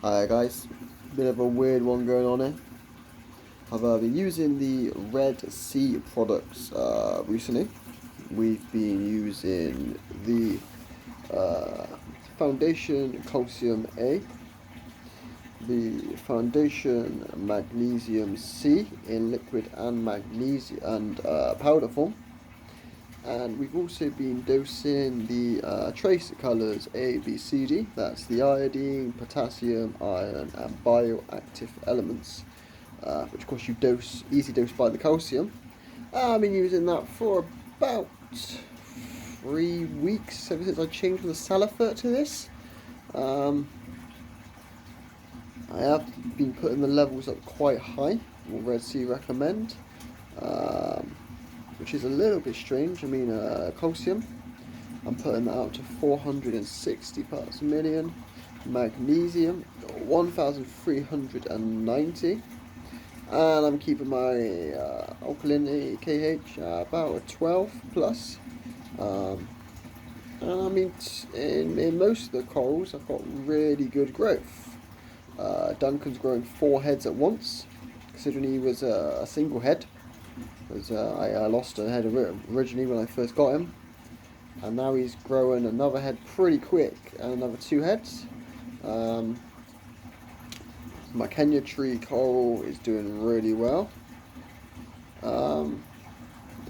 Hi guys, bit of a weird one going on here. I've been using the Red Sea products recently. We've been using the Foundation Calcium A, the Foundation Magnesium C in liquid and magnesium and powder form. And we've also been dosing the trace colours A, B, C, D. That's the iodine, potassium, iron, and bioactive elements, which of course you dose, easy dose by the calcium. I've been using that for about 3 weeks ever since I changed from the Salifert to this. I have been putting the levels up quite high, what Red Sea recommend. Which is a little bit strange. I mean, calcium, I'm putting that up to 460 parts per million. Magnesium, 1390. And I'm keeping my alkalinity KH about a 12 plus. And I mean, in most of the corals, I've got really good growth. Duncan's growing 4 heads at once, considering he was a single head. Because I lost a head originally when I first got him, and now he's growing another head pretty quick, and another 2 heads. My Kenya tree coral is doing really well.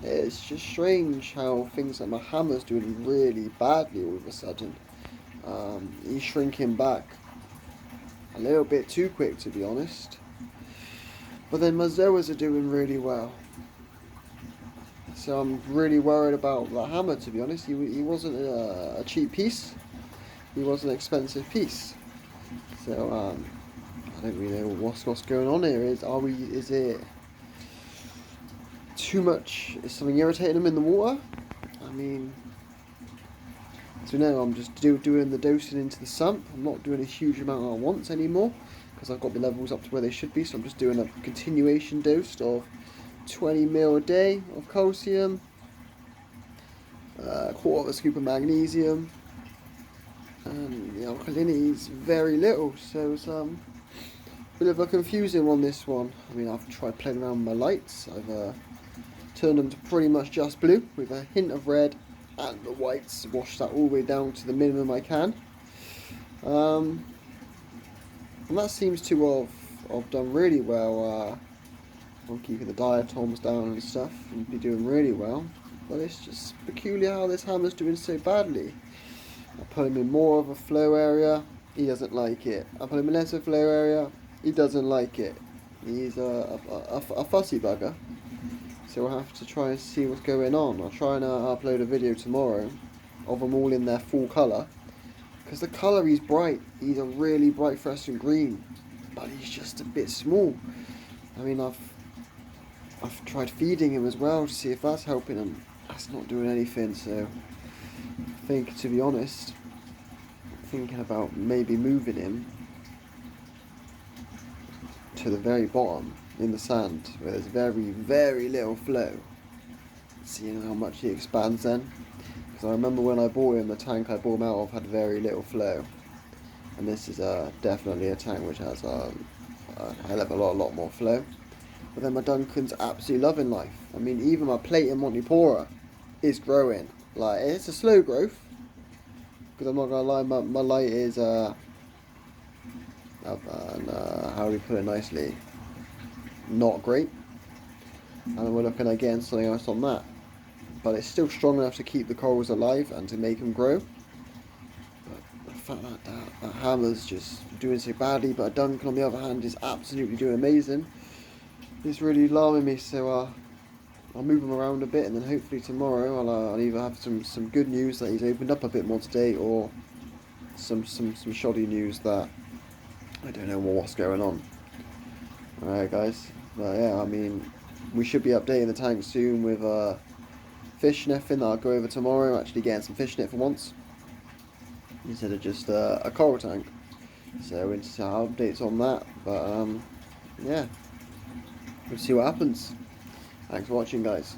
It's just strange how things like my hammer's doing really badly all of a sudden. He's shrinking back a little bit too quick, to be honest. But then my zoas are doing really well. So I'm really worried about the hammer, to be honest. He wasn't a cheap piece. He was an expensive piece. So I don't really know what's going on here. Is it too much? Is something irritating him in the water? I mean, so now I'm just doing the dosing into the sump. I'm not doing a huge amount at once anymore because I've got the levels up to where they should be. So I'm just doing a continuation dose of 20 ml a day of calcium, a quarter of a scoop of magnesium, and the alkalinity is very little, so it's a bit of a confusing one, this one. I mean, I've tried playing around with my lights. I've turned them to pretty much just blue with a hint of red and the whites, washed that all the way down to the minimum I can, and that seems to have done really well. I'm keeping the diatoms down and stuff and be doing really well, but it's just peculiar how this hammer's doing so badly. I put him in more of a flow area, he doesn't like it. I put him in less of a flow area, he doesn't like it. He's a fussy bugger, so we'll have to try and see what's going on. I'll try and upload a video tomorrow of them all in their full colour, because the colour is bright. He's a really bright fluorescent green, but he's just a bit small. I mean, I've tried feeding him as well to see if that's helping him. That's not doing anything, so I think, to be honest, I'm thinking about maybe moving him to the very bottom in the sand where there's very, very little flow. Seeing how much he expands then. Because I remember when I bought him, the tank I bought him out of had very little flow. And this is definitely a tank which has a hell of a lot more flow. But then my Duncan's absolutely loving life. I mean, even my Platon Montipora is growing. Like, it's a slow growth, because I'm not gonna lie, my light is how do we put it nicely, not great. And we're looking at getting something else on that. But it's still strong enough to keep the corals alive and to make them grow. But the fact that hammer's just doing so badly, but a Duncan on the other hand is absolutely doing amazing. It's really alarming me, so I'll move him around a bit, and then hopefully tomorrow I'll either have some good news that he's opened up a bit more today, or some shoddy news that I don't know what's going on. Alright guys, but yeah, I mean, we should be updating the tank soon with fish netting that I'll go over tomorrow. Actually getting some fish net for once, instead of just a coral tank. So we'll see how updates on that, but yeah. We'll see what happens. Thanks for watching, guys.